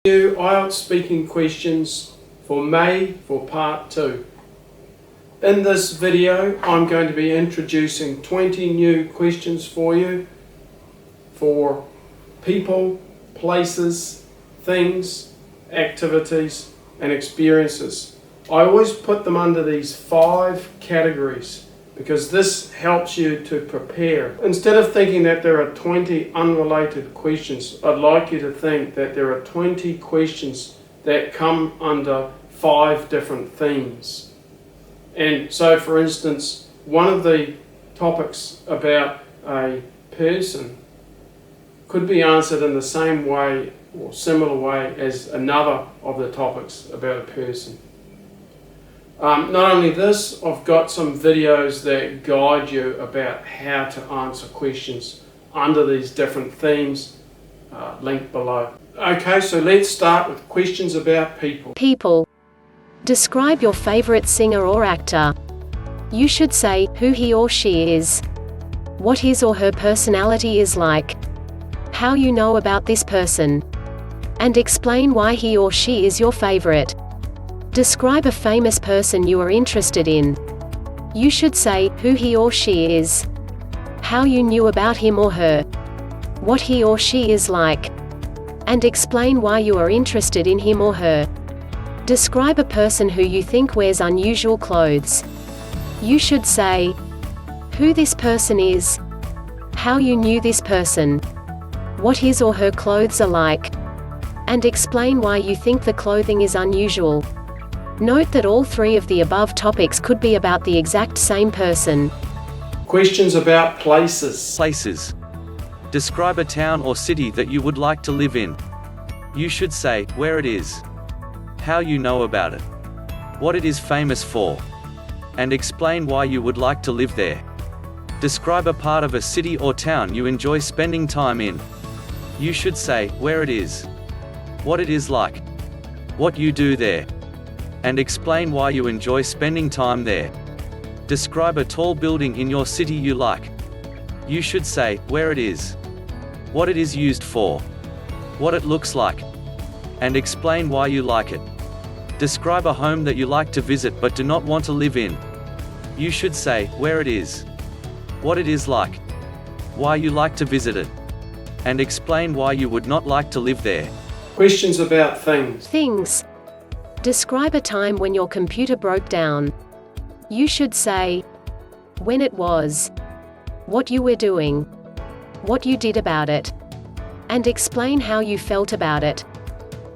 New IELTS speaking questions for May for part 2. In this video I'm going to be introducing 20 new questions for you for people, places, things, activities and experiences. I always put them under these 5 categories because this helps you to prepare. Instead of thinking that there are 20 unrelated questions, I'd like you to think that there are 20 questions that come under 5 different themes. And so, for instance, one of the topics about a person could be answered in the same way or similar way as another of the topics about a person. Not only this, I've got some videos that guide you about how to answer questions under these different themes, linked below. Okay, so let's start with questions about people. People. Describe your favorite singer or actor. You should say who he or she is, what his or her personality is like, how you know about this person, and explain why he or she is your favorite. Describe a famous person you are interested in. You should say who he or she is, how you knew about him or her, what he or she is like, and explain why you are interested in him or her. Describe a person who you think wears unusual clothes. You should say who this person is, how you knew this person, what his or her clothes are like, and explain why you think the clothing is unusual. Note that all 3 of the above topics could be about the exact same person. Questions about places. Places. Describe a town or city that you would like to live in. You should say where it is, how you know about it, what it is famous for, and explain why you would like to live there. Describe a part of a city or town you enjoy spending time in. You should say where it is, what it is like, what you do there, and explain why you enjoy spending time there. Describe a tall building in your city you like. You should say where it is, what it is used for, what it looks like, and explain why you like it. Describe a home that you like to visit but do not want to live in. You should say where it is, what it is like, why you like to visit it, and explain why you would not like to live there. Questions about things. Things. Describe a time when your computer broke down. You should say when it was, what you were doing, what you did about it, and explain how you felt about it.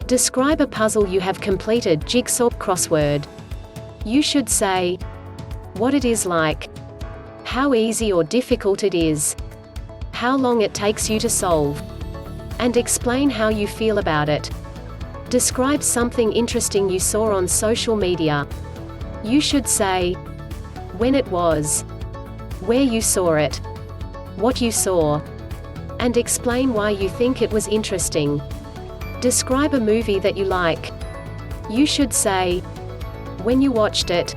Describe a puzzle you have completed, jigsaw, crossword. You should say what it is like, how easy or difficult it is, how long it takes you to solve, and explain how you feel about it. Describe something interesting you saw on social media. You should say when it was, where you saw it, what you saw, and explain why you think it was interesting. Describe a movie that you like. You should say when you watched it,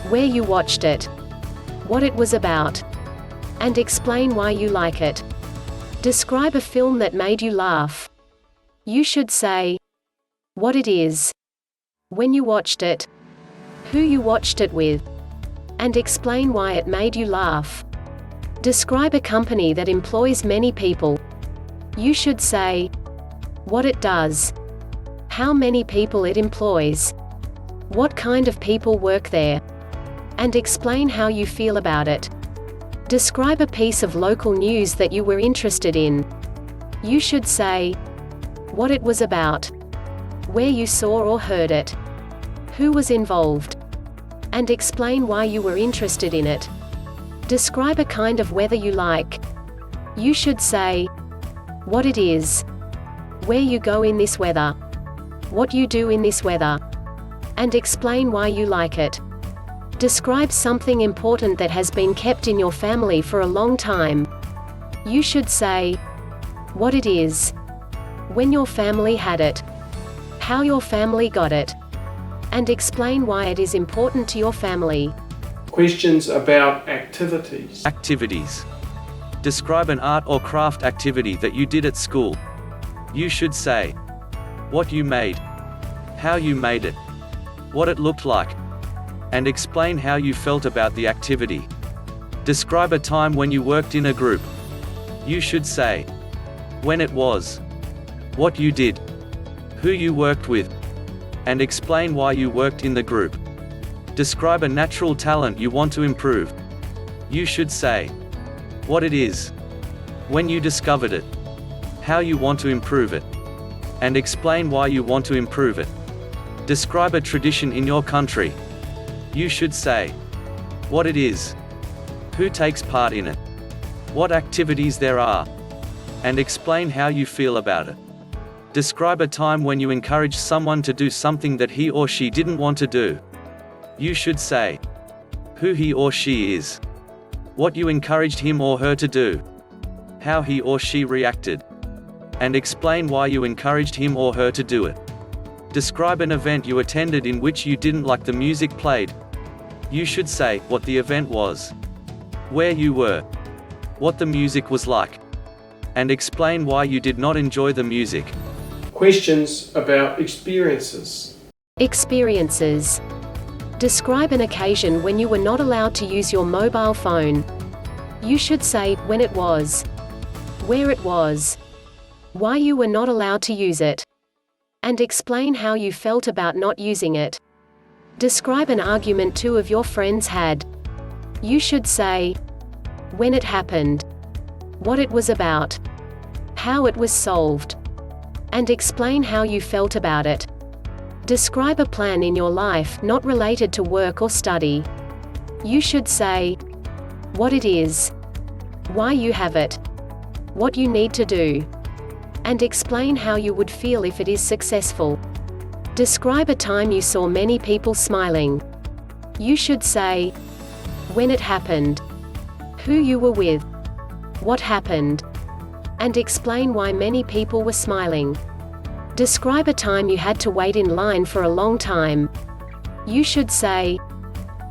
where you watched it, what it was about, and explain why you like it. Describe a film that made you laugh. You should say what it is, when you watched it, who you watched it with, and explain why it made you laugh. Describe a company that employs many people. You should say what it does, how many people it employs, what kind of people work there, and explain how you feel about it. Describe a piece of local news that you were interested in. You should say what it was about, where you saw or heard it, who was involved, and explain why you were interested in it. Describe a kind of weather you like. You should say what it is, where you go in this weather, what you do in this weather, and explain why you like it. Describe something important that has been kept in your family for a long time. You should say what it is, when your family had it, how your family got it, and explain why it is important to your family. Questions about activities. Activities. Describe an art or craft activity that you did at school. You should say what you made, how you made it, what it looked like, and explain how you felt about the activity. Describe a time when you worked in a group. You should say when it was, what you did, who you worked with, and explain why you worked in the group. Describe a natural talent you want to improve. You should say what it is, when you discovered it, how you want to improve it, and explain why you want to improve it. Describe a tradition in your country. You should say what it is, who takes part in it, what activities there are, and explain how you feel about it. Describe a time when you encouraged someone to do something that he or she didn't want to do. You should say who he or she is, what you encouraged him or her to do, how he or she reacted, and explain why you encouraged him or her to do it. Describe an event you attended in which you didn't like the music played. You should say what the event was, where you were, what the music was like, and explain why you did not enjoy the music. Questions about experiences. Experiences. Describe an occasion when you were not allowed to use your mobile phone. You should say when it was, where it was, why you were not allowed to use it, and explain how you felt about not using it. Describe an argument two of your friends had. You should say when it happened, what it was about, how it was solved, and explain how you felt about it. Describe a plan in your life not related to work or study. You should say what it is, why you have it, what you need to do, and explain how you would feel if it is successful. Describe a time you saw many people smiling. You should say when it happened, who you were with, what happened, and explain why many people were smiling. Describe a time you had to wait in line for a long time. You should say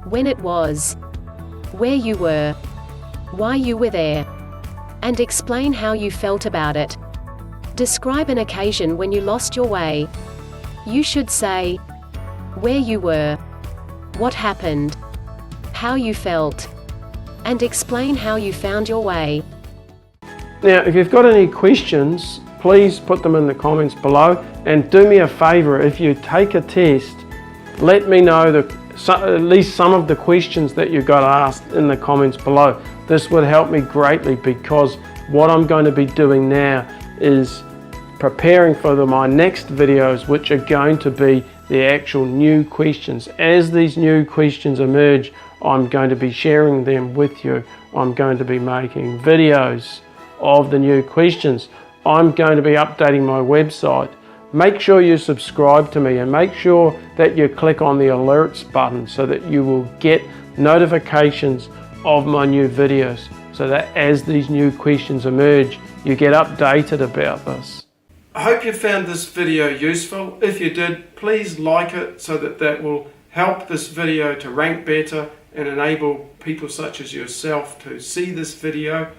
when it was, where you were, why you were there, and explain how you felt about it. Describe an occasion when you lost your way. You should say where you were, what happened, how you felt, and explain how you found your way. Now, if you've got any questions, please put them in the comments below, and do me a favor, if you take a test, let me know at least some of the questions that you got asked in the comments below. This would help me greatly, because what I'm going to be doing now is preparing for my next videos, which are going to be the actual new questions. As these new questions emerge, I'm going to be sharing them with you. I'm going to be making videos of the new questions. I'm going to be updating my website. Make sure you subscribe to me, and make sure that you click on the alerts button so that you will get notifications of my new videos, so that as these new questions emerge, you get updated about this. I hope you found this video useful. If you did, please like it so that will help this video to rank better and enable people such as yourself to see this video.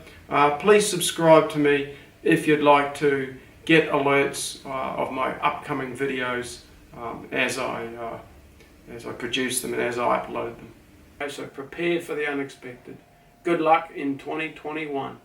Please subscribe to me if you'd like to get alerts of my upcoming videos as I produce them and as I upload them. So prepare for the unexpected. Good luck in 2021.